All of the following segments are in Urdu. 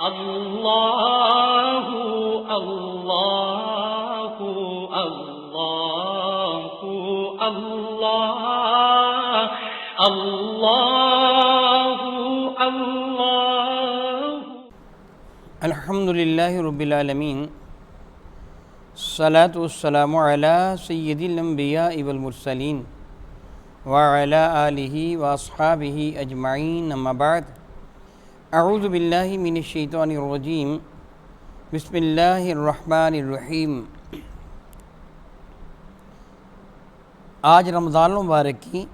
اللہ اللہ اللہ اللہ اللہ اللہ۔ الحمدللہ رب العالمین، الصلاۃ والسلام علی سید الانبیاء والمرسلین وعلی آلہ واصحابہ اجمعین، اما بعد، اعوذ باللہ من الشیطان الرجیم، بسم اللہ الرحمن الرحیم۔ آج رمضان المبارک کی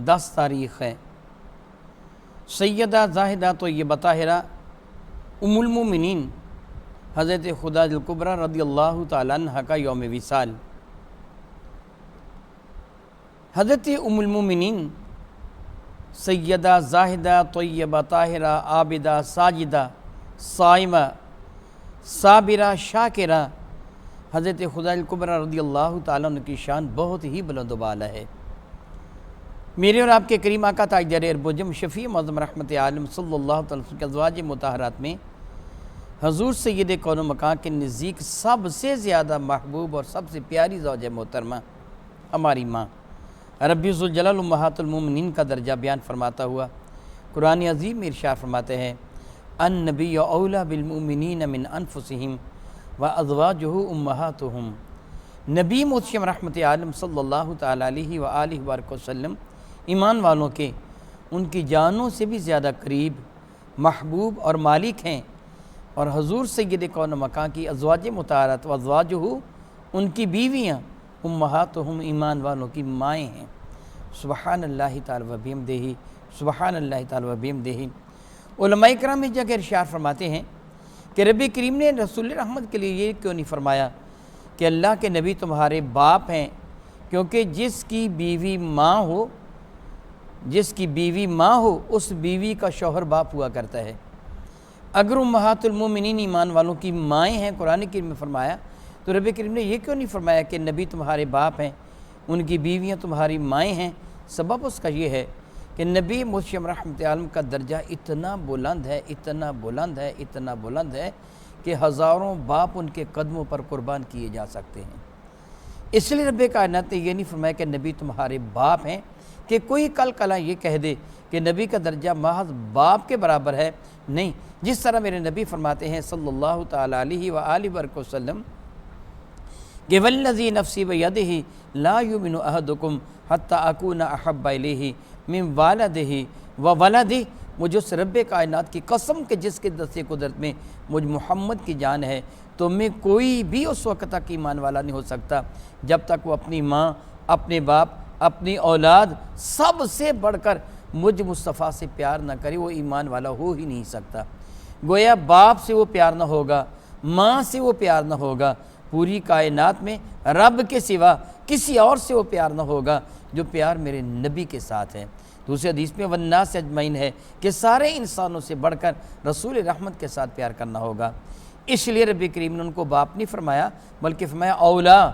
10 تاریخ ہے۔ سیدہ زاہدہ طیبہ طاہرہ ام المومنین حضرت خدیجہ الکبریٰ رضی اللہ تعالیٰ عنہ کا یوم وصال۔ حضرت ام المومنین سیدہ زاہدہ طیبہ طاہرہ عابدہ ساجدہ صائمہ صابرہ شاکرہ حضرت خدیجہ الکبریٰ رضی اللہ تعالیٰ عنہ کی شان بہت ہی بلند و بالا ہے۔ میرے اور آپ کے کریم آقا تاجدار اربجم شفیع معظم رحمت عالم صلی اللہ علیہ وسلم کے ازواج مطہرات میں حضور سید کون و مکان کے نزدیک سب سے زیادہ محبوب اور سب سے پیاری زوجہ محترمہ ہماری ماں ربی ذوالجلال امہات المومنین کا درجہ بیان فرماتا ہوا قرآن عظیم میں ارشاد فرماتے ہیں، النبی اولیٰ بالمؤمنین من انفسہم وازواجہ امہاتہم۔ نبی محتشم رحمت عالم صلی اللہ تعالیٰ علیہ وآلہ وآلہ وسلم ایمان والوں کے ان کی جانوں سے بھی زیادہ قریب، محبوب اور مالک ہیں، اور حضور سید کون و مکان کی ازواج مطہرات و ازواجہ ان کی بیویاں امہاتہم ایمان والوں کی مائیں ہیں۔ سبحان اللہ تعالیٰ و بحمدہ، سبحان اللہ تعالیٰ و بحمدہ۔ علماء کرام اس جگہ ارشاد فرماتے ہیں کہ رب کریم نے رسول رحمت کے لیے یہ کیوں نہیں فرمایا کہ اللہ کے نبی تمہارے باپ ہیں، کیونکہ جس کی بیوی ماں ہو اس بیوی کا شوہر باپ ہوا کرتا ہے۔ اگر امہات المومنین ایمان والوں کی مائیں ہیں قرآن کریم میں فرمایا، تو رب کریم نے یہ کیوں نہیں فرمایا کہ نبی تمہارے باپ ہیں، ان کی بیویاں تمہاری مائیں ہیں؟ سبب اس کا یہ ہے کہ نبی محتشم رحمت عالم کا درجہ اتنا بلند ہے، اتنا بلند ہے، اتنا بلند ہے کہ ہزاروں باپ ان کے قدموں پر قربان کیے جا سکتے ہیں۔ اس لیے رب کائنات نے یہ نہیں فرمایا کہ نبی تمہارے باپ ہیں کہ کوئی کل کلا یہ کہہ دے کہ نبی کا درجہ محض باپ کے برابر ہے۔ نہیں، جس طرح میرے نبی فرماتے ہیں صلی اللہ تعالیٰ علیہ وآلہ وسلم کہ والذی نفسی بیدہ لا یؤمن احدکم حتی اکون احب الیہ من والدہ وولدہ۔ مجھ اس رب کائنات کی قسم کہ جس کے دست قدرت میں مجھ محمد کی جان ہے، تو میں کوئی بھی اس وقت تک ایمان والا نہیں ہو سکتا جب تک وہ اپنی ماں، اپنے باپ، اپنی اولاد سب سے بڑھ کر مجھ مصطفیٰ سے پیار نہ کرے، وہ ایمان والا ہو ہی نہیں سکتا۔ گویا باپ سے وہ پیار نہ ہوگا، ماں سے وہ پیار نہ ہوگا، پوری کائنات میں رب کے سوا کسی اور سے وہ پیار نہ ہوگا جو پیار میرے نبی کے ساتھ ہے۔ دوسرے حدیث میں والناس اجمعین ہے کہ سارے انسانوں سے بڑھ کر رسول رحمت کے ساتھ پیار کرنا ہوگا۔ اس لیے رب کریم نے ان کو باپ نہیں فرمایا بلکہ فرمایا اولا،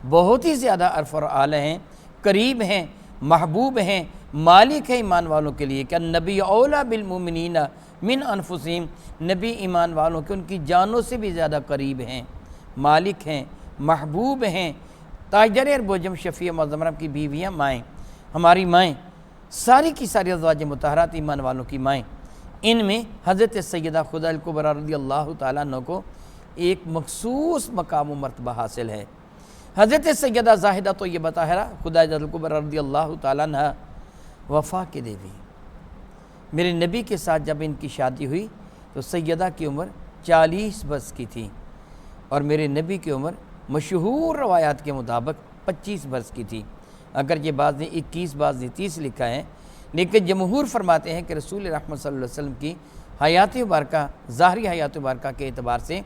بہت ہی زیادہ عرف اور اعلی ہیں، قریب ہیں، محبوب ہیں، مالک ہیں ایمان والوں کے لیے کہ النبی اولا بالمؤمنین من انفسہم۔ نبی ایمان والوں کے ان کی جانوں سے بھی زیادہ قریب ہیں، مالک ہیں، محبوب ہیں۔ تاجدار اربجم شفیع معظم کی بیویاں مائیں، ہماری مائیں، ساری کی ساری ازواج مطہرات ایمان والوں کی مائیں، ان میں حضرت سیدہ خدیجہ الکبریٰ رضی اللہ تعالیٰ عنہ کو ایک مخصوص مقام و مرتبہ حاصل ہے۔ حضرت سیدہ زاہدہ طیبہ طاہرہ خدیجہ الکبریٰ رضی اللہ تعالیٰ عنہ وفا کے دیوی، میرے نبی کے ساتھ جب ان کی شادی ہوئی تو سیدہ کی عمر 40 برس کی تھی، اور میرے نبی کی عمر مشہور روایات کے مطابق 25 برس کی تھی۔ اگرچہ بعض نے 21، بعض نے 30 لکھا ہے، لیکن جمہور فرماتے ہیں کہ رسول رحمت صلی اللہ علیہ وسلم کی حیات مبارکہ، ظاہری حیات مبارکہ کے اعتبار سے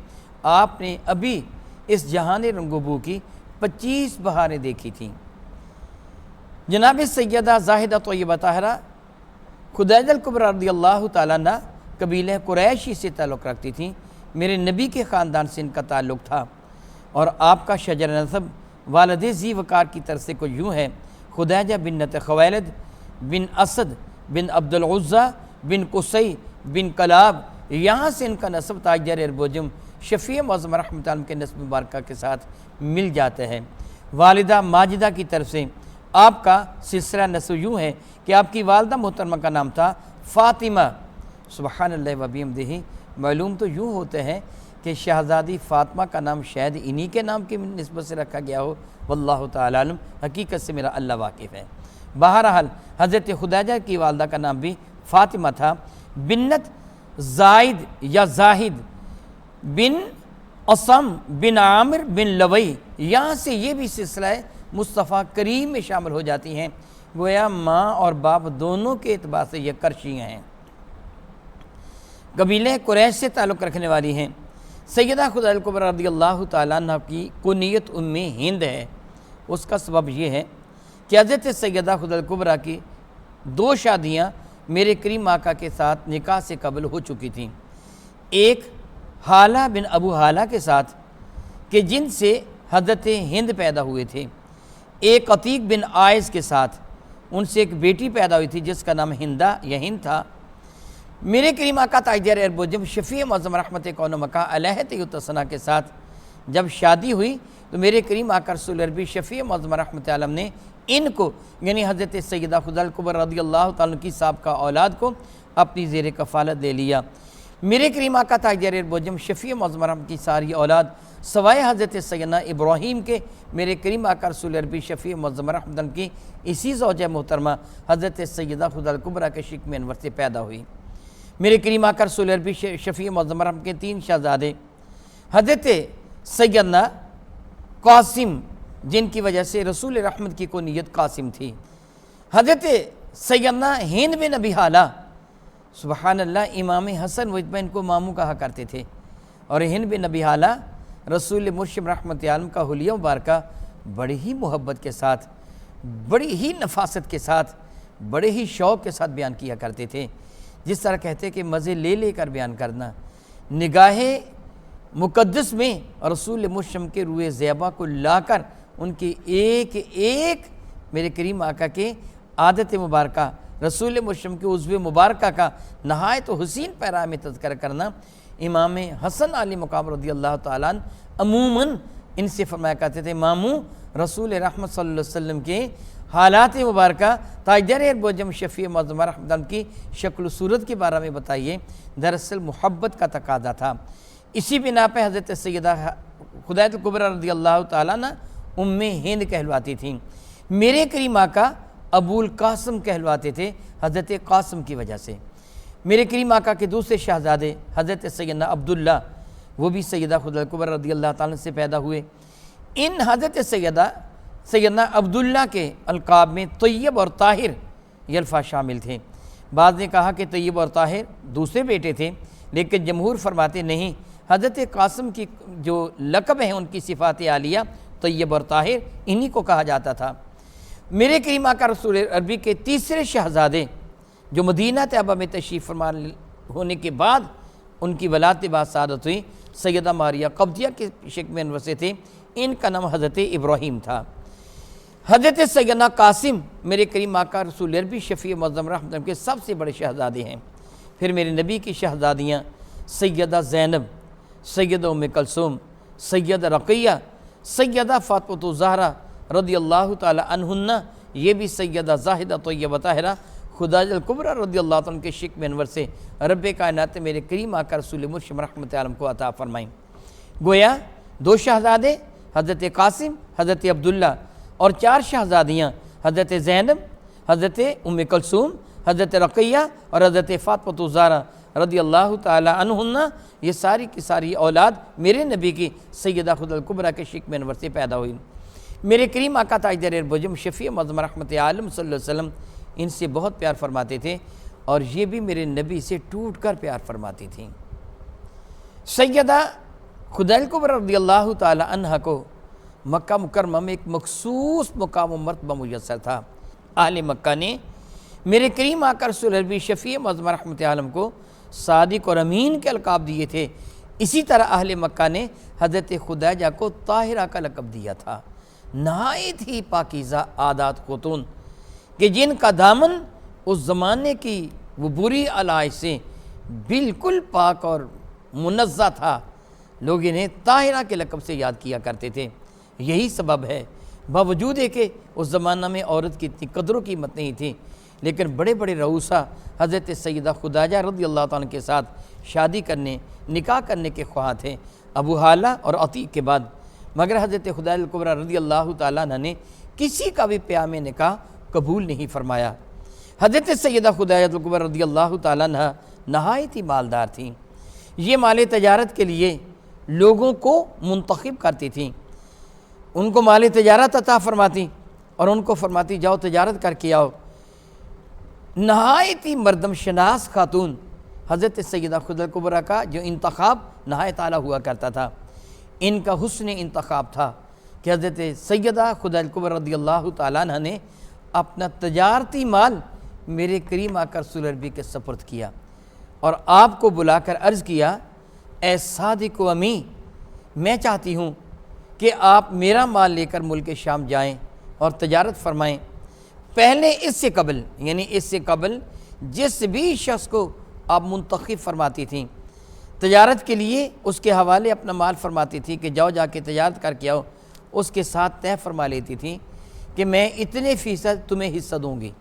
آپ نے ابھی اس جہان رنگوبو کی 25 بہاریں دیکھی تھیں۔ جناب سیدہ زاہدہ طیبہ طاہرہ خدیجہ الکبریٰ رضی اللہ تعالیٰ عنہ قبیلہ قریشی سے تعلق رکھتی تھیں، میرے نبی کے خاندان سے ان کا تعلق تھا، اور آپ کا شجر نسب والد ذی وقار کی طرف سے کچھ یوں ہے، خدیجہ بنت خویلد بن اسد بن عبد العزیٰ بن قصی بن کلاب یہاں سے ان کا نسب تاجدار اربوجم شفیع معظم رحمۃ اللہ کے نسب مبارکہ کے ساتھ مل جاتا ہے۔ والدہ ماجدہ کی طرف سے آپ کا سلسلہ نسب یوں ہے کہ آپ کی والدہ محترمہ کا نام تھا فاطمہ، سبحان اللہ و بحمدہ۔ معلوم تو یوں ہوتا ہے کہ شہزادی فاطمہ کا نام شاید انہی کے نام کی نسبت سے رکھا گیا ہو، واللہ تعالی عالم، حقیقت سے میرا اللہ واقف ہے۔ بہرحال حضرت خدیجہ کی والدہ کا نام بھی فاطمہ تھا، بنت زائد یا زاہد بن اسم بن عامر بن لوی، یہاں سے یہ بھی سلسلہ مصطفیٰ کریم میں شامل ہو جاتی ہیں، گویا ماں اور باپ دونوں کے اعتبار سے یہ کرشیاں ہیں، قبیلہ قریش سے تعلق رکھنے والی ہیں۔ سیدہ خدیجہ کبریٰ رضی اللہ تعالیٰ عنہ کی کنیت ام ہند ہے۔ اس کا سبب یہ ہے کہ حضرت سیدہ خدیجہ کبریٰ کی 2 شادیاں میرے کریم آقا کے ساتھ نکاح سے قبل ہو چکی تھیں، ایک حالہ بن ابو حالہ کے ساتھ کہ جن سے حضرت ہند پیدا ہوئے تھے، ایک عتیق بن آئز کے ساتھ، ان سے ایک بیٹی پیدا ہوئی تھی جس کا نام ہندہ یا ہند تھا۔ میرے کریم آقا تاجدار اربوجم شفیع معظم رحمت کون و مکان علیہ تسنا کے ساتھ جب شادی ہوئی تو میرے کریم آقا رسول عربی شفیع معظم رحمت عالم نے ان کو یعنی حضرت سیدہ خدیجہ کبریٰ رضی اللہ تعالیٰ کی سابقہ اولاد کو اپنی زیر کفالت دے لیا۔ میرے کریم آقا تاجدار اربوجم شفیع معظم رحمت کی ساری اولاد سوائے حضرت سیدنا ابراہیم کے میرے کریم آقا رسول عربی شفیع معظم رحمت کی اسی زوجہ محترمہ حضرت سیدہ خدیجہ کبریٰ کے شکم انور سے پیدا ہوئی۔ میرے کریم آقا رسول عربی شفیع معظم رحمت کے 3 شہزادے حضرت سیدنا قاسم، جن کی وجہ سے رسول رحمت کی کنیت قاسم تھی، حضرت سیدنا ہند بن ابی حالہ، سبحان اللہ، امام حسن و ان کو ماموں کہا کرتے تھے، اور ہند بن ابی حالہ رسول مرشد رحمت عالم کا حلیہ مبارکہ بڑی ہی محبت کے ساتھ، بڑی ہی نفاست کے ساتھ، بڑے ہی شوق کے ساتھ بیان کیا کرتے تھے، جس طرح کہتے کہ مزے لے لے کر بیان کرنا، نگاہ مقدس میں رسول مرشد کے روئے زیبا کو لا کر ان کی ایک ایک میرے کریم آقا کے عادت مبارکہ، رسول مرشد کے عضو مبارکہ کا نہایت حسین پیرا میں تذکرہ کرنا۔ امام حسن علی مقام رضی اللہ تعالیٰ عنہ عموماً ان سے فرمایا کرتے تھے، ماموں رسول رحمت صلی اللہ علیہ وسلم کے حالات مبارکہ تاجدار اربوجم شفیع معظم رحمت اللہ کی شکل و صورت کے بارے میں بتائیے۔ دراصل محبت کا تقاضا تھا، اسی بنا پہ حضرت سیدہ خدیجہ کبریٰ رضی اللہ تعالیٰ عنہ ام ہند کہلواتی تھیں۔ میرے کریم آقا ابو القاسم کہلواتے تھے حضرت قاسم کی وجہ سے۔ میرے کریم آقا کے دوسرے شہزادے حضرت سیدنا عبداللہ، وہ بھی سیدہ خدیجہ کبریٰ رضی اللہ تعالیٰ سے پیدا ہوئے۔ ان حضرت سیدنا عبداللہ کے القاب میں طیب اور طاہر یہ الفاظ شامل تھے۔ بعض نے کہا کہ طیب اور طاہر دوسرے بیٹے تھے، لیکن جمہور فرماتے نہیں، حضرت قاسم کی جو لقب ہیں ان کی صفات عالیہ طیب اور طاہر انہی کو کہا جاتا تھا۔ میرے کریم آقا رسول عربی کے تیسرے شہزادے جو مدینہ طیبہ میں تشریف فرما ہونے کے بعد ان کی ولادت کے بعد سعادت ہوئی، سیدہ ماریہ قبطیہ کے شکم انور سے تھے، ان کا نام حضرت ابراہیم تھا۔ حضرت سیدنا قاسم میرے کریم آقا رسول عربی شفیع معظم رحمت کے سب سے بڑے شہزادے ہیں۔ پھر میرے نبی کی شہزادیاں سیدہ زینب، سیدہ ام کلثوم، سیدہ رقیہ، سیدہ فاطمہ الزہرا رضی اللہ تعالی عنہن، یہ بھی سیدہ زاہدہ طیبہ طاہرہ خدیجہ کبریٰ رضی اللہ عنہ کے شکم انور سے رب کائنات میرے کریم آقا رسول مرشد رحمت عالم کو عطا فرمائیں۔ گویا 2 شہزادے حضرت قاسم، حضرت عبداللہ، اور 4 شہزادیاں حضرت زینب، حضرت ام کلثوم، حضرت رقیہ اور حضرت فاطمہ الزہرا رضی اللہ تعالی عنہن، یہ ساری کی ساری اولاد میرے نبی کی سیدہ خدیجہ کبریٰ کے شکم انور سے پیدا ہوئی۔ میرے کریم آقا تاجدار اربوجم شفیع معظم رحمت عالم صلی اللہ علیہ وسلم ان سے بہت پیار فرماتے تھے، اور یہ بھی میرے نبی سے ٹوٹ کر پیار فرماتی تھیں۔ سیدہ خدیجہ کبریٰ رضی اللہ تعالی عنہ کو مکہ مکرمہ میں ایک مخصوص مقام و مرتبہ میسر تھا۔ اہل مکہ نے میرے کریم آقا رسول عربی شفیع معظم رحمت عالم کو صادق اور امین کے القاب دیے تھے، اسی طرح اہل مکہ نے حضرت خدیجہ کو طاہرہ کا لقب دیا تھا۔ نہایت ہی پاکیزہ عادات خاتون کہ جن کا دامن اس زمانے کی وہ بری علائش سے بالکل پاک اور منزہ تھا، لوگ انہیں طاہرہ کے لقب سے یاد کیا کرتے تھے۔ یہی سبب ہے باوجود ہے کہ اس زمانہ میں عورت کی اتنی قدر و قیمت نہیں تھی، لیکن بڑے بڑے رؤوسا حضرت سیدہ خدیجہ رضی اللہ تعالیٰ عنہ کے ساتھ شادی کرنے، نکاح کرنے کے خواہاں تھے، ابو حالہ اور عتیق کے بعد، مگر حضرت خدیجہ کبریٰ رضی اللہ تعالیٰ عنہ نے کسی کا بھی پیام نکاح قبول نہیں فرمایا۔ حضرت سیدہ خدیجہ کبریٰ رضی اللہ تعالیٰ عنہ نہایت ہی مالدار تھیں، یہ مال تجارت کے لیے لوگوں کو منتخب کرتی تھیں، ان کو مال تجارت عطا فرماتی اور ان کو فرماتی جاؤ تجارت کر کے آؤ۔ نہایت ہی مردم شناس خاتون حضرت سیدہ خدیجہ کبریٰ کا جو انتخاب نہایت اعلیٰ ہوا کرتا تھا، ان کا حسن انتخاب تھا کہ حضرت سیدہ خدیجہ کبریٰ رضی اللہ تعالیٰ عنہ نے اپنا تجارتی مال میرے کریم آقا رسول عربی کے سپرد کیا اور آپ کو بلا کر عرض کیا، اے صادق و امی، میں چاہتی ہوں کہ آپ میرا مال لے کر ملک شام جائیں اور تجارت فرمائیں۔ پہلے اس سے قبل، یعنی اس سے قبل جس بھی شخص کو آپ منتخب فرماتی تھیں تجارت کے لیے، اس کے حوالے اپنا مال فرماتی تھی کہ جاؤ جا کے تجارت کر کے آؤ، اس کے ساتھ طے فرما لیتی تھیں کہ میں اتنے فیصد تمہیں حصہ دوں گی،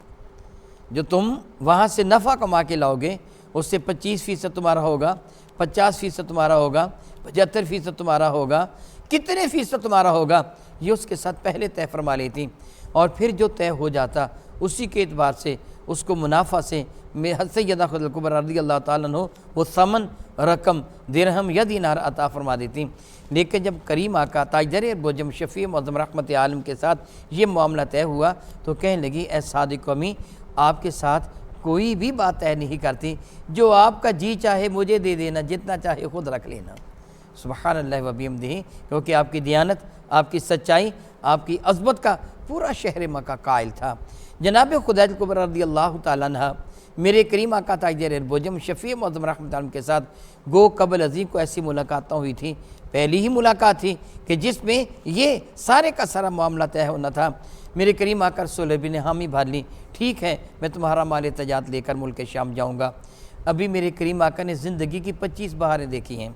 جو تم وہاں سے نفع کما کے لاؤ گے اس سے 25% تمہارا ہوگا، 50% تمہارا ہوگا، 75% تمہارا ہوگا، کتنے فیصد تمہارا ہوگا یہ اس کے ساتھ پہلے طے فرما لیتی، اور پھر جو طے ہو جاتا اسی کے اعتبار سے اس کو منافع سے سیدہ خدیجہ کبریٰ رضی اللہ تعالیٰ عنہ وہ ثمن رقم درہم یا دینار عطا فرما دیتی۔ لیکن جب کریم آقا تاجدار بوجم شفیع معظم رحمت عالم کے ساتھ یہ معاملہ طے ہوا تو کہنے لگی، اے صادق امی، آپ کے ساتھ کوئی بھی بات طے نہیں کرتی، جو آپ کا جی چاہے مجھے دے دینا، جتنا چاہے خود رکھ لینا۔ سبحان اللہ و بحمدہ، کیونکہ آپ کی دیانت، آپ کی سچائی، آپ کی عظمت کا پورا شہر مکہ قائل تھا۔ جناب خدیجہ کبریٰ رضی اللہ تعالیٰ عنہ میرے کریم آقا تاجدار بوجم شفیع معظم رحمت عالم کے ساتھ گو قبل ازیں کو ایسی ملاقاتیں ہوئی تھیں، پہلی ہی ملاقات تھی کہ جس میں یہ سارے کا سارا معاملہ طے ہونا تھا۔ میرے کریم آقا رسول عربی نے حامی بھر لی، ٹھیک ہے میں تمہارا مال تجارت لے کر ملک شام جاؤں گا۔ ابھی میرے کریم آقا نے زندگی کی 25 بہاریں دیکھی ہیں،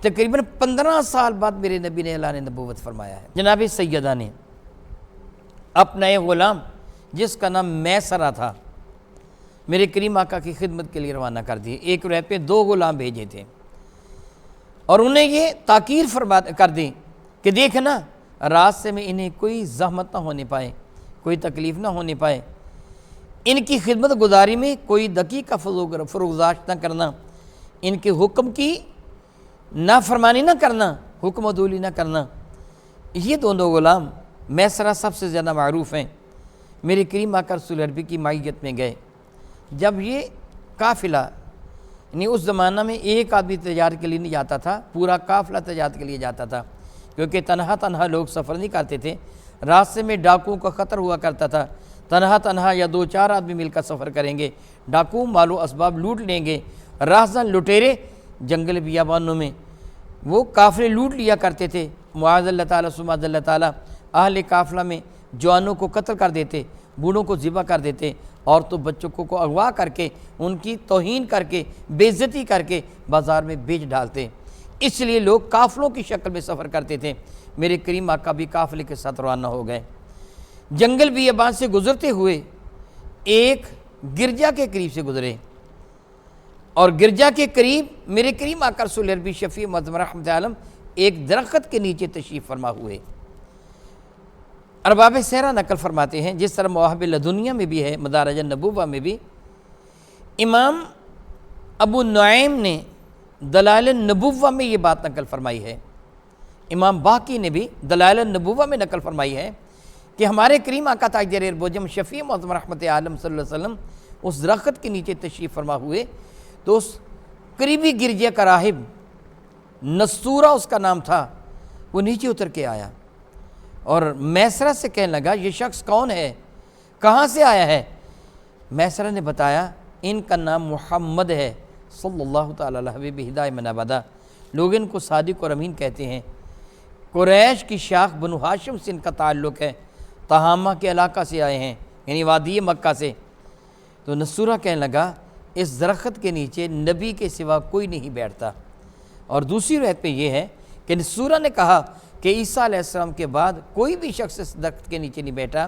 تقریباً 15 سال بعد میرے نبی نے اعلان نبوت فرمایا ہے۔ جناب سیدہ نے اپنا ایک غلام جس کا نام میسرہ تھا میرے کریم آقا کی خدمت کے لیے روانہ کر دیے، ایک روایت پہ 2 غلام بھیجے تھے اور انہیں یہ تاکیر کر دی کہ دیکھنا راستے میں انہیں کوئی زحمت نہ ہونے پائے، کوئی تکلیف نہ ہونے پائے، ان کی خدمت گزاری میں کوئی دقیقہ فروگزاشت نہ کرنا، ان کے حکم کی نافرمانی نہ کرنا، حکم عدولی نہ کرنا۔ یہ دونوں غلام میسرہ سب سے زیادہ معروف ہیں، میرے کریم آقا رسول عربی کی معیت میں گئے۔ جب یہ قافلہ، یعنی اس زمانہ میں ایک آدمی تجارت کے لیے نہیں جاتا تھا، پورا قافلہ تجارت کے لیے جاتا تھا، کیونکہ تنہا لوگ سفر نہیں کرتے تھے، راستے میں ڈاکوؤں کا خطر ہوا کرتا تھا، تنہا یا 2-4 آدمی مل کر سفر کریں گے، ڈاکو مال و اسباب لوٹ لیں گے، راہزن لٹیرے جنگل بیابانوں میں وہ قافلے لوٹ لیا کرتے تھے، معاذ اللہ تعالیٰ سماذ اللہ تعالیٰ اہل قافلہ میں جوانوں کو قتل کر دیتے، بوڑھوں کو ذبح کر دیتے، عورتوں بچوں کو اغوا کر کے ان کی توہین کر کے بے عزتی کر کے بازار میں بیچ ڈالتے، اس لیے لوگ قافلوں کی شکل میں سفر کرتے تھے۔ میرے کریم آقا بھی قافلے کے ساتھ روانہ ہو گئے، جنگل بیابان سے گزرتے ہوئے ایک گرجا کے قریب سے گزرے، اور گرجا کے قریب میرے کریم آقا رسول عربی شفیع معظم رحمت عالم ایک درخت کے نیچے تشریف فرما ہوئے۔ ارباب سیرہ نقل فرماتے ہیں، جس طرح مواہب لدنیہ میں بھی ہے، مدارج النبوہ میں بھی، امام ابو نعیم نے دلائل النبوہ میں یہ بات نقل فرمائی ہے، امام باقی نے بھی دلائل النبوہ میں نقل فرمائی ہے کہ ہمارے کریم آقا تاجدار بوجم شفیع معظم رحمت عالم صلی اللہ علیہ وسلم اس درخت کے نیچے تشریف فرما ہوئے تو اس قریبی گرجے کا راہب نستورہ اس کا نام تھا، وہ نیچے اتر کے آیا اور میسرہ سے کہنے لگا، یہ شخص کون ہے، کہاں سے آیا ہے؟ میسرہ نے بتایا ان کا نام محمد ہے صلی اللہ تعالیٰ علیہ حبیب ہدایہ من ابدا، لوگ ان کو صادق اور امین کہتے ہیں، قریش کی شاخ بنو ہاشم سے ان کا تعلق ہے، تہامہ کے علاقہ سے آئے ہیں، یعنی وادی مکہ سے۔ تو نستورہ کہنے لگا اس درخت کے نیچے نبی کے سوا کوئی نہیں بیٹھتا۔ اور دوسری روایت پہ یہ ہے کہ سورہ نے کہا کہ عیسیٰ علیہ السلام کے بعد کوئی بھی شخص اس درخت کے نیچے نہیں بیٹھا،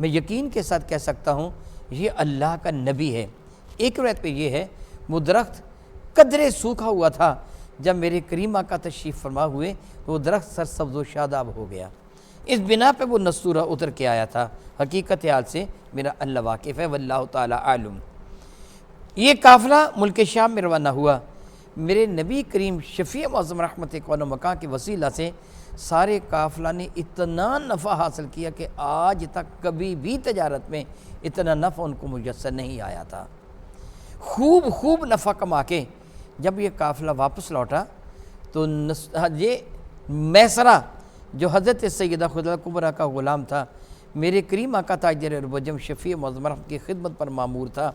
میں یقین کے ساتھ کہہ سکتا ہوں یہ اللہ کا نبی ہے۔ ایک روایت پہ یہ ہے وہ درخت قدرے سوکھا ہوا تھا، جب میرے کریم آقا تشریف فرما ہوئے تو وہ درخت سرسبز و شاداب ہو گیا۔ اس بنا پہ وہ نصورہ اتر کے آیا تھا۔ حقیقت حال سے میرا اللہ واقف ہے، واللہ تعالی عالم۔ یہ قافلہ ملک شام میں روانہ ہوا۔ میرے نبی کریم شفیع معظم رحمت کون و مکان کے وسیلہ سے سارے قافلہ نے اتنا نفع حاصل کیا کہ آج تک کبھی بھی تجارت میں اتنا نفع ان کو میسر نہیں آیا تھا۔ خوب نفع کما کے جب یہ قافلہ واپس لوٹا تو یہ میسرہ جو حضرت سیدہ خدیجہ کبریٰ کا غلام تھا، میرے کریم آقا تاجر عرب و عجم شفیع معظم رحمت کی خدمت پر مامور تھا،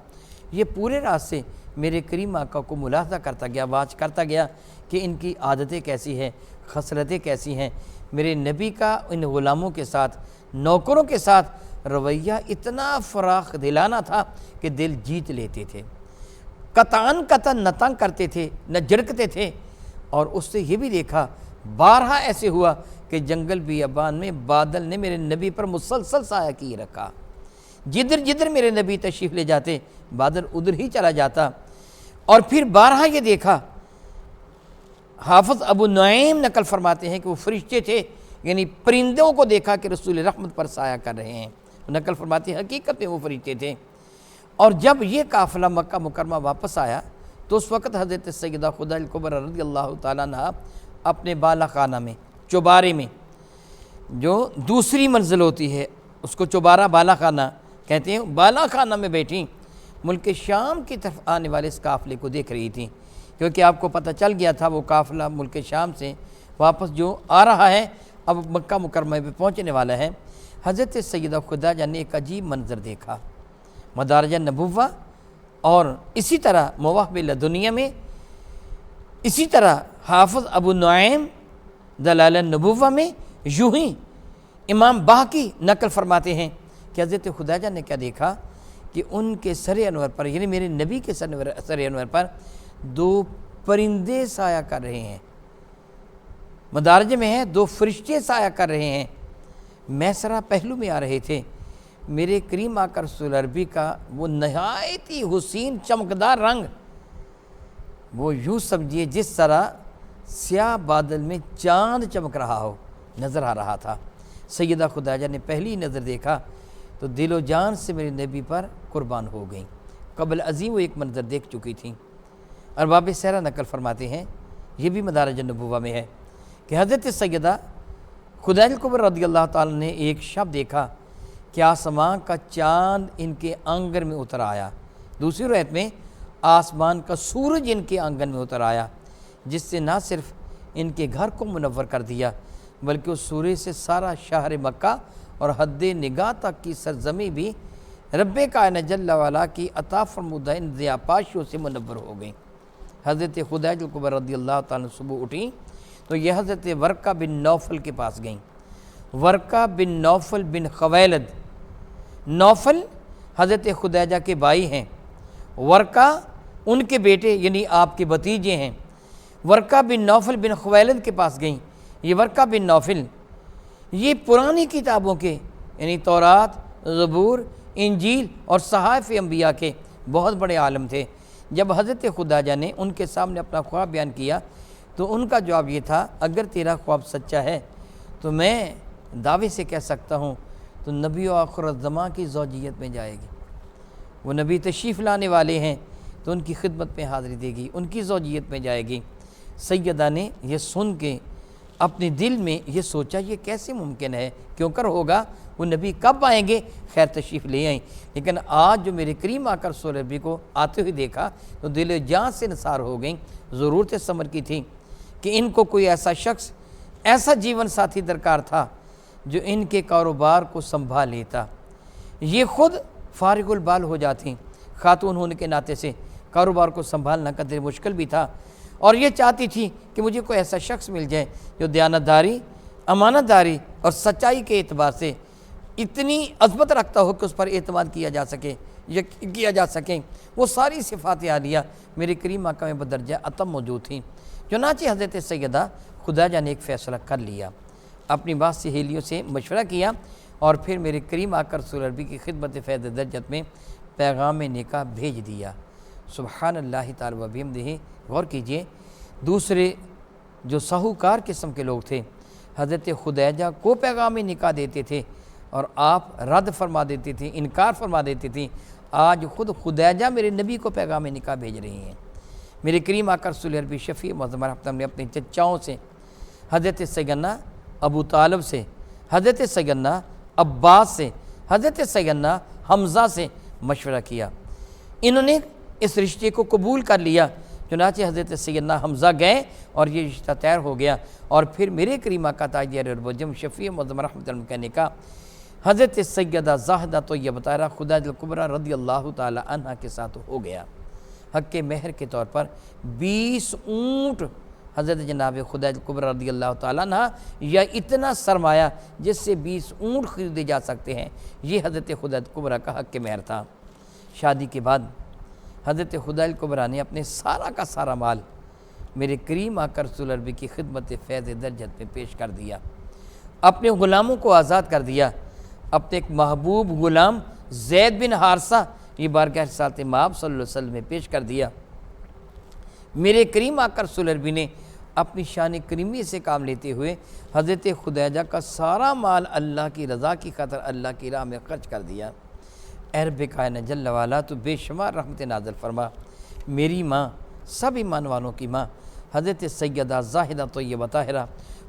یہ پورے رات سے میرے کریم آقا کو ملاحظہ کرتا گیا، واچ کرتا گیا کہ ان کی عادتیں کیسی ہیں، خصلتیں کیسی ہیں۔ میرے نبی کا ان غلاموں کے ساتھ، نوکروں کے ساتھ رویہ اتنا فراخ دلانہ تھا کہ دل جیت لیتے تھے، قطعاً نہ تنگ کرتے تھے، نہ جھڑکتے تھے۔ اور اس سے یہ بھی دیکھا بارہا ایسے ہوا کہ جنگل بیابان میں بادل نے میرے نبی پر مسلسل سایہ کیے رکھا، جدھر میرے نبی تشریف لے جاتے بادل ادھر ہی چلا جاتا۔ اور پھر بارہا یہ دیکھا، حافظ ابو نعیم نقل فرماتے ہیں کہ وہ فرشتے تھے، یعنی پرندوں کو دیکھا کہ رسول رحمت پر سایہ کر رہے ہیں، نقل فرماتے ہیں حقیقت میں وہ فرشتے تھے۔ اور جب یہ قافلہ مکہ مکرمہ واپس آیا تو اس وقت حضرت سیدہ خدیجہ کبریٰ رضی اللہ تعالیٰ عنہا اپنے بالا خانہ میں، چوبارے میں، جو دوسری منزل ہوتی ہے اس کو چوبارہ بالا خانہ کہتے ہیں، بالا خانہ میں بیٹھیں، ملک شام کی طرف آنے والے اس قافلے کو دیکھ رہی تھیں، کیونکہ آپ کو پتہ چل گیا تھا وہ قافلہ ملک شام سے واپس جو آ رہا ہے اب مکہ مکرمہ پہ پہنچنے والا ہے۔ حضرت سیدہ خدیجہ نے ایک عجیب منظر دیکھا، مدارج نبوہ اور اسی طرح مواہب لدنیہ میں، اسی طرح حافظ ابو نعیم دلائل النبوہ میں، یوں ہی امام باقی نقل فرماتے ہیں کہ حضرت خدیجہ نے کیا دیکھا کہ ان کے سر انور پر، یعنی میرے نبی کے سر انور پر دو پرندے سایہ کر رہے ہیں، مدارج میں ہے دو فرشتے سایہ کر رہے ہیں، میسرہ پہلو میں آ رہے تھے۔ میرے کریم آقا رسول عربی کا وہ نہایت ہی حسین چمکدار رنگ، وہ یوں سمجھیے جس طرح سیاہ بادل میں چاند چمک رہا ہو، نظر آ رہا تھا۔ سیدہ خدیجہ نے پہلی نظر دیکھا تو دل و جان سے میرے نبی پر قربان ہو گئیں۔ قبل عظیم وہ ایک منظر دیکھ چکی تھیں۔ ارباب سیرہ نقل فرماتے ہیں، یہ بھی مدارج النبوہ میں ہے کہ حضرت سیدہ خدیجہ کبریٰ رضی اللہ تعالیٰ نے ایک شب دیکھا کہ آسمان کا چاند ان کے آنگن میں اتر آیا۔ دوسری روایت میں آسمان کا سورج ان کے آنگن میں اتر آیا، جس سے نہ صرف ان کے گھر کو منور کر دیا بلکہ اس سورج سے سارا شہر مکہ اور حد نگاہ تک کی سرزمین بھی رب کائنات جل وعلا کی عطا فرمودہ ان ضیاءپاشیوں سے منور ہو گئیں۔ حضرت خدیجہ کبریٰ رضی اللہ تعالیٰ صبح اٹھیں تو یہ حضرت ورقہ بن نوفل کے پاس گئیں۔ ورقہ بن نوفل بن خویلد، نوفل حضرت خدیجہ کے بھائی ہیں، ورقہ ان کے بیٹے یعنی آپ کے بھتیجے ہیں۔ ورقہ بن نوفل بن خویلد کے پاس گئیں۔ یہ ورقہ بن نوفل یہ پرانی کتابوں کے یعنی تورات، زبور، انجیل اور صحائف انبیاء کے بہت بڑے عالم تھے۔ جب حضرت خدیجہ نے ان کے سامنے اپنا خواب بیان کیا تو ان کا جواب یہ تھا، اگر تیرا خواب سچا ہے تو میں دعوے سے کہہ سکتا ہوں تو نبی و آخر الزمان کی زوجیت میں جائے گی، وہ نبی تشریف لانے والے ہیں تو ان کی خدمت میں حاضری دے گی، ان کی زوجیت میں جائے گی۔ سیدہ نے یہ سن کے اپنے دل میں یہ سوچا یہ کیسے ممکن ہے، کیوں کر ہوگا، وہ نبی کب آئیں گے، خیر تشریف لے آئیں۔ لیکن آج جو میرے کریم آقا رسول نبی کو آتے ہوئے دیکھا تو دل و جان سے نثار ہو گئیں۔ ضرورت صبر کی تھی کہ ان کو کوئی ایسا شخص، ایسا جیون ساتھی درکار تھا جو ان کے کاروبار کو سنبھال لیتا۔ یہ خود فارغ البال ہو جاتی، خاتون ہونے کے ناطے سے کاروبار کو سنبھالنا قدر مشکل بھی تھا، اور یہ چاہتی تھی کہ مجھے کوئی ایسا شخص مل جائے جو دیانتداری، امانت داری اور سچائی کے اعتبار سے اتنی عظمت رکھتا ہو کہ اس پر اعتماد کیا جا سکے۔ کیا جا سکیں، وہ ساری صفات عالیہ میرے کریم آقا میں بدرجہ اتم موجود تھیں۔ چنانچہ حضرت سیدہ خدیجہ نے ایک فیصلہ کر لیا، اپنی بعض سہیلیوں سے مشورہ کیا اور پھر میرے کریم آقا رسول عربی کی خدمت فیض درجت میں پیغام نکاح بھیج دیا۔ سبحان اللہ تعالی و بحمدہ۔ غور کیجئے، دوسرے جو ساہوکار قسم کے لوگ تھے حضرت خدیجہ کو پیغام نکاح دیتے تھے اور آپ رد فرما دیتے تھے، انکار فرما دیتے تھے، آج خود خدیجہ میرے نبی کو پیغام نکاح بھیج رہی ہیں۔ میرے کریم آقا رسول عربی شفیع معظم رحمۃ نے اپنے چچاؤں سے، حضرت سیدنا ابو طالب سے، حضرت سیدنا عباس سے، حضرت سیدنا حمزہ سے مشورہ کیا۔ انہوں نے اس رشتے کو قبول کر لیا۔ چنانچہ حضرت سیدنا حمزہ گئے اور یہ رشتہ طے ہو گیا، اور پھر میرے کریم آقا تاجدار البجم شفیع معظم رحمۃ اللہ کا نکاح حضرت سیدہ زاہدہ طیبہ طاہرہ خدیجہ الکبریٰ رضی اللہ تعالی عنہ کے ساتھ ہو گیا۔ حق مہر کے طور پر 20 اونٹ حضرت جناب خدیجہ الکبریٰ رضی اللہ تعالیٰ عنہ، یا اتنا سرمایہ جس سے 20 اونٹ خریدے جا سکتے ہیں، یہ حضرت خدیجہ الکبریٰ کا حق مہر تھا۔ شادی کے بعد حضرت خدیجہ الکبریٰ نے اپنے سارا کا سارا مال میرے کریم آقا رسول عربی کی خدمت فیض درجت میں پیش کر دیا، اپنے غلاموں کو آزاد کر دیا، اپنے ایک محبوب غلام زید بن حارثہ یہ بارگاہ رسالت مآب صلی اللہ علیہ وسلم میں پیش کر دیا۔ میرے کریم آقا رسول عربی نے اپنی شان کریمی سے کام لیتے ہوئے حضرت خدیجہ کا سارا مال اللہ کی رضا کی خاطر اللہ کی راہ میں خرچ کر دیا۔ اے رب کائنات جل وعلا تو بے شمار رحمت نازل فرما۔ میری ماں، سب ایمان والوں کی ماں حضرت سیدہ زاہدہ طیبہ طاہرہ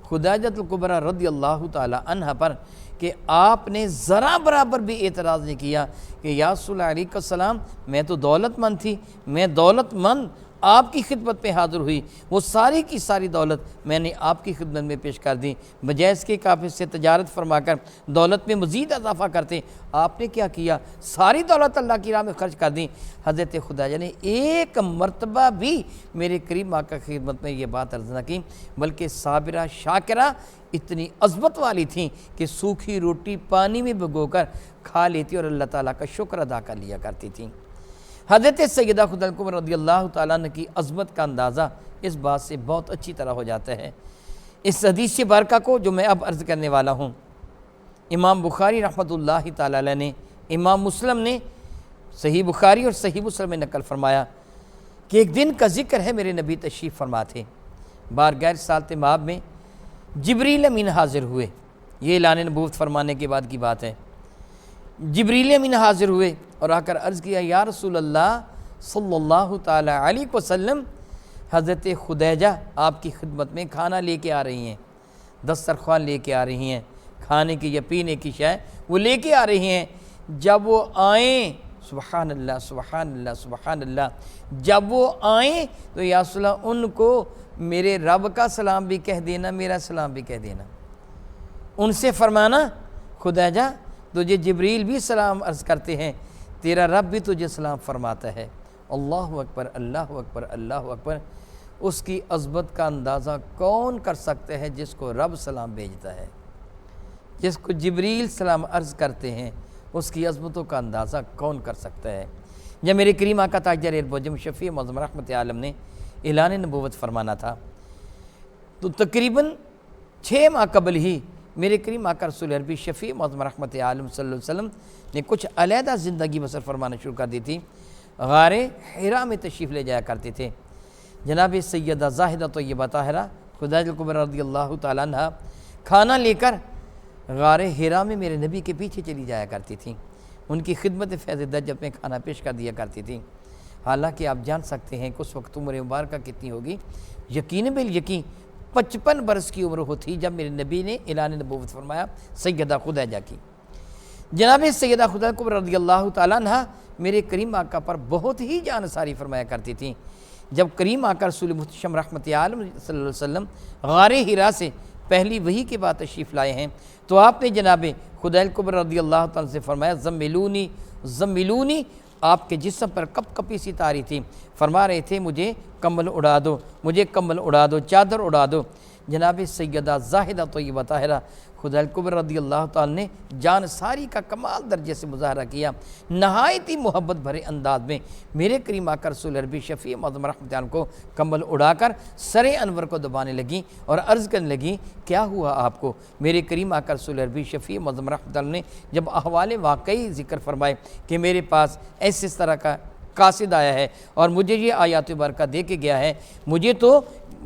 خدیجہ الکبریٰ رضی اللہ تعالی عنہ پر کہ آپ نے ذرا برابر بھی اعتراض نہیں کیا کہ یا رسول اللہ علیہ السلام، میں تو دولت مند تھی، میں دولت مند آپ کی خدمت میں حاضر ہوئی، وہ ساری کی ساری دولت میں نے آپ کی خدمت میں پیش کر دی، بجائے اس کے کافی سے تجارت فرما کر دولت میں مزید اضافہ کرتے، آپ نے کیا کیا؟ ساری دولت اللہ کی راہ میں خرچ کر دی۔ حضرت خدیجہ نے ایک مرتبہ بھی میرے کریم آقا کی خدمت میں یہ بات عرض نہ کی، بلکہ صابرہ شاکرہ اتنی عظمت والی تھیں کہ سوکھی روٹی پانی میں بھگو کر کھا لیتی اور اللہ تعالیٰ کا شکر ادا کر لیا کرتی تھیں۔ حضرت سیدہ خدیجہ الکبریٰ رضی اللہ تعالیٰ عنہ کی عظمت کا اندازہ اس بات سے بہت اچھی طرح ہو جاتا ہے۔ اس حدیث بارکہ کو جو میں اب عرض کرنے والا ہوں، امام بخاری رحمۃ اللہ تعالیٰ علیہ نے، امام مسلم نے صحیح بخاری اور صحیح مسلم میں نقل فرمایا کہ ایک دن کا ذکر ہے، میرے نبی تشریف فرما تھے، بارگاہ رسالت مآب میں جبریل امین حاضر ہوئے۔ یہ اعلان نبوت فرمانے کے بعد کی بات ہے۔ جبریل امین حاضر ہوئے اور آ کر عرض کیا، یا رسول اللہ صلی اللہ تعالی علیہ وسلم، حضرت خدیجہ آپ کی خدمت میں کھانا لے کے آ رہی ہیں، دسترخوان لے کے آ رہی ہیں، کھانے کی یا پینے کی شے وہ لے کے آ رہی ہیں۔ جب وہ آئیں، سبحان اللہ سبحان اللہ سبحان اللہ، جب وہ آئیں تو یا رسول اللہ ان کو میرے رب کا سلام بھی کہہ دینا، میرا سلام بھی کہہ دینا۔ ان سے فرمانا، خدیجہ تجھے جبریل بھی سلام عرض کرتے ہیں، تیرا رب بھی تجھے سلام فرماتا ہے۔ اللہ اکبر اللہ اکبر اللہ اکبر۔ اس کی عظمت کا اندازہ کون کر سکتا ہے جس کو رب سلام بھیجتا ہے، جس کو جبریل سلام عرض کرتے ہیں، اس کی عظمتوں کا اندازہ کون کر سکتا ہے۔ جب میرے کریم آقا تاجدار البجم شفیع معظم رحمت عالم نے اعلان نبوت فرمانا تھا تو تقریباً 6 ماہ قبل ہی میرے کریم آقا رسول عربی شفیع معظم رحمت عالم صلی اللہ علیہ وسلم نے کچھ علیحدہ زندگی بسر فرمانا شروع کر دی تھی۔ غار حرا میں تشریف لے جایا کرتے تھے۔ جناب سیدہ زاہدہ طیبہ طاہرہ خدیجہ الکبریٰ رضی اللہ تعالیٰ عنہ کھانا لے کر غار حرا میں میرے نبی کے پیچھے چلی جایا کرتی تھیں، ان کی خدمت فیض درجت میں کھانا پیش کر دیا کرتی تھیں۔ حالانکہ آپ جان سکتے ہیں کہ اس وقت عمر مبارکہ کتنی ہوگی، یقین بالیقین 55 برس کی عمر ہوتی جب میرے نبی نے اعلان نبوت فرمایا سیدہ خدیجہ کی۔ جناب سیدہ خدیجہ الکبریٰ رضی اللہ تعالیٰ عنہ میرے کریم آقا پر بہت ہی جانثاری فرمایا کرتی تھیں۔ جب کریم آقا رسول محتشم رحمت عالم صلی اللہ علیہ وسلم غار حرا سے پہلی وحی کے بعد تشریف لائے ہیں تو آپ نے جناب خدیجہ الکبریٰ رضی اللہ تعالیٰ سے فرمایا، زملونی زملونی۔ آپ کے جسم پر کپ کپی سی تاری تھی، فرما رہے تھے مجھے کمبل اڑا دو، مجھے کمبل اڑا دو، چادر اڑا دو۔ جناب سیدہ زاہدہ طیبہ طاہرہ خدیجہ کبریٰ رضی اللہ تعالیٰ نے جان ساری کا کمال درجے سے مظاہرہ کیا، نہایت ہی محبت بھرے انداز میں میرے کریم آقا رسول عربی شفیع معظم رحمت عالم کو کمبل اڑا کر سر انور کو دبانے لگیں اور عرض کرنے لگیں کیا ہوا آپ کو؟ میرے کریم آقا رسول عربی شفیع معظم رحمت عالم نے جب احوال واقعی ذکر فرمائے کہ میرے پاس اس طرح کا قاصد آیا ہے اور مجھے یہ آیات برکہ دے کے گیا ہے، مجھے تو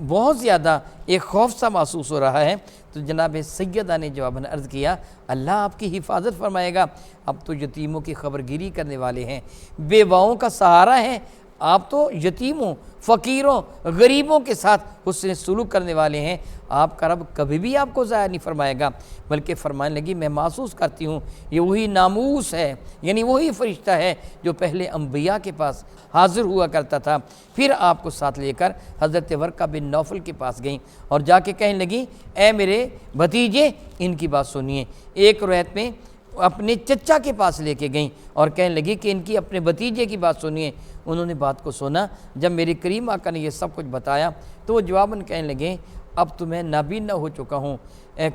بہت زیادہ ایک خوف سا محسوس ہو رہا ہے، تو جناب سیدہ نے جواباً عرض کیا اللہ آپ کی حفاظت فرمائے گا، اب تو یتیموں کی خبرگیری کرنے والے ہیں، بیواؤں کا سہارا ہیں، آپ تو یتیموں، فقیروں، غریبوں کے ساتھ حسن سلوک کرنے والے ہیں، آپ کا رب کبھی بھی آپ کو ضائع نہیں فرمائے گا۔ بلکہ فرمانے لگی میں محسوس کرتی ہوں یہ وہی ناموس ہے، یعنی وہی فرشتہ ہے جو پہلے انبیاء کے پاس حاضر ہوا کرتا تھا۔ پھر آپ کو ساتھ لے کر حضرت ورقہ بن نوفل کے پاس گئیں اور جا کے کہنے لگیں اے میرے بھتیجے ان کی بات سنیے۔ ایک روایت میں اپنے چچا کے پاس لے کے گئیں اور کہنے لگی کہ ان کی اپنے بھتیجے کی بات سنیے۔ انہوں نے بات کو سنا، جب میرے کریم آقا نے یہ سب کچھ بتایا تو وہ جواباً کہنے لگے اب تو میں نابینا ہو چکا ہوں، اے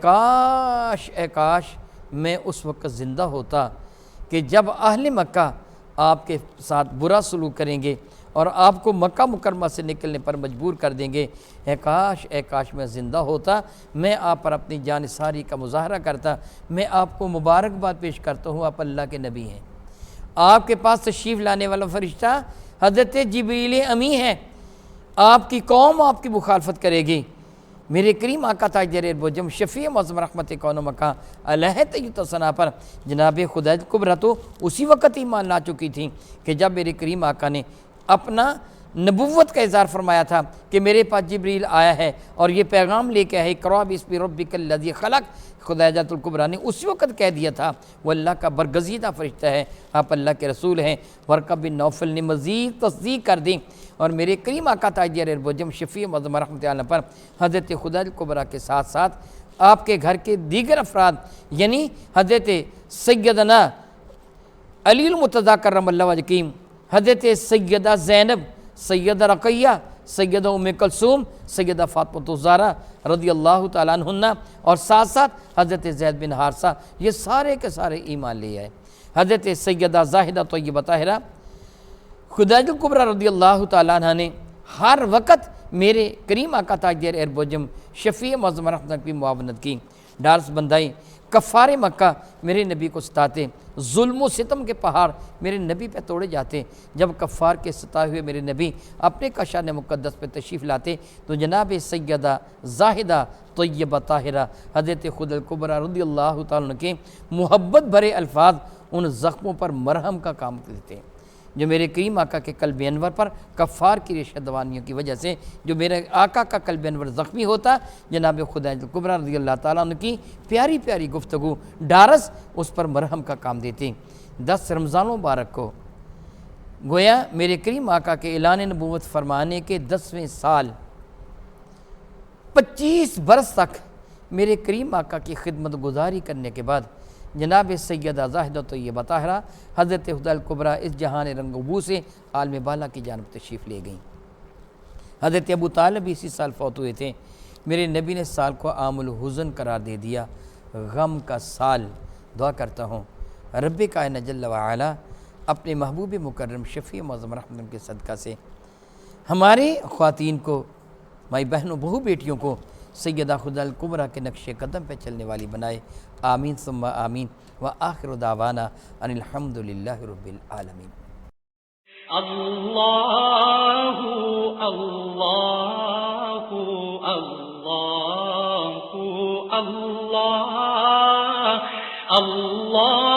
کاش میں اس وقت زندہ ہوتا کہ جب اہل مکہ آپ کے ساتھ برا سلوک کریں گے اور آپ کو مکہ مکرمہ سے نکلنے پر مجبور کر دیں گے، اے کاش میں زندہ ہوتا، میں آپ پر اپنی جان ساری کا مظاہرہ کرتا۔ میں آپ کو مبارکباد پیش کرتا ہوں، آپ اللہ کے نبی ہیں، آپ کے پاس تشریف لانے والا فرشتہ حضرت جبریل امی ہے، آپ کی قوم آپ کی مخالفت کرے گی۔ میرے کریم آقا تاجر اربوجم شفیع معظم رحمت کون و مکان علیہ طیب ثنا پر جناب خدیجہ کبریٰ تو اسی وقت ایمان لا چکی تھیں کہ جب میرے کریم آقا نے اپنا نبوت کا اظہار فرمایا تھا کہ میرے پاس جبریل آیا ہے اور یہ پیغام لے کے آیا ہے اقرأ باسم ربک الذی خلق، خدیجہ الکبریٰ نے اسی وقت کہہ دیا تھا وہ اللہ کا برگزیدہ فرشتہ ہے، آپ اللہ کے رسول ہیں۔ ورقہ بن نوفل نے مزید تصدیق کر دی اور میرے کریم آقا تاجر اربوجم شفیع معظم رحمت عالم پر حضرت خدیجہ الکبریٰ کے ساتھ ساتھ آپ کے گھر کے دیگر افراد یعنی حضرت سیدنا علی المرتضیٰ کرم اللہ وجہہ، حضرت سیدہ زینب، سیدہ رقیہ، سیدہ ام کلثوم، سیدہ فاطمہ الزہرا رضی اللہ تعالیٰ عنہن اور ساتھ ساتھ حضرت زید بن حارثہ، یہ سارے کے سارے ایمان لے آئے۔ حضرت سیدہ زاہدہ طیبہ طاہرہ خدیجہ الکبریٰ رضی اللہ تعالیٰ عنہ نے ہر وقت میرے کریم آقا تاجر اربوجم شفیع معظم رحمت کی معاونت کی، ڈارس بندائی، کفار مکہ میرے نبی کو ستاتے، ظلم و ستم کے پہاڑ میرے نبی پہ توڑے جاتے۔ جب کفار کے ستائے ہوئے میرے نبی اپنے کاشان مقدس پہ تشریف لاتے تو جناب سیدہ زاہدہ طیبہ طاہرہ حضرت خدیجہ الکبریٰ رضی اللہ تعالیٰ عنہ کے محبت بھرے الفاظ ان زخموں پر مرہم کا کام کرتے ہیں جو میرے کریم آقا کے قلب انور پر کفار کی ریشہ دوانیوں کی وجہ سے جو میرے آقا کا قلب انور زخمی ہوتا، جناب خدیجہ الکبریٰ رضی اللہ تعالیٰ عنہ کی پیاری پیاری گفتگو ڈارس اس پر مرہم کا کام دیتی۔ 10 رمضان مبارک کو گویا میرے کریم آقا کے اعلان نبوت فرمانے کے 10ویں سال 25 برس تک میرے کریم آقا کی خدمت گزاری کرنے کے بعد جناب سیدہ زاہدہ طیبہ طاہرہ حضرت خدیجہ الکبریٰ اس جہان رنگ و بو سے عالم بالا کی جانب تشریف لے گئیں۔ حضرت ابو طالب اسی سال فوت ہوئے تھے۔ میرے نبی نے سال کو عام الحزن قرار دے دیا، غم کا سال۔ دعا کرتا ہوں رب کائنات جل وعلا اپنے محبوب مکرم شفیع معظم رحمت کے صدقہ سے ہمارے خواتین کو، مائی بہنوں، بہو بیٹیوں کو سیدہ خدیجہ الکبریٰ کے نقش قدم پہ چلنے والی بنائے، آمین ثم آمین۔ وآخر دعوانا ان الحمد للہ رب العالمین۔ اللہ اللہ اللہ اللہ اللہ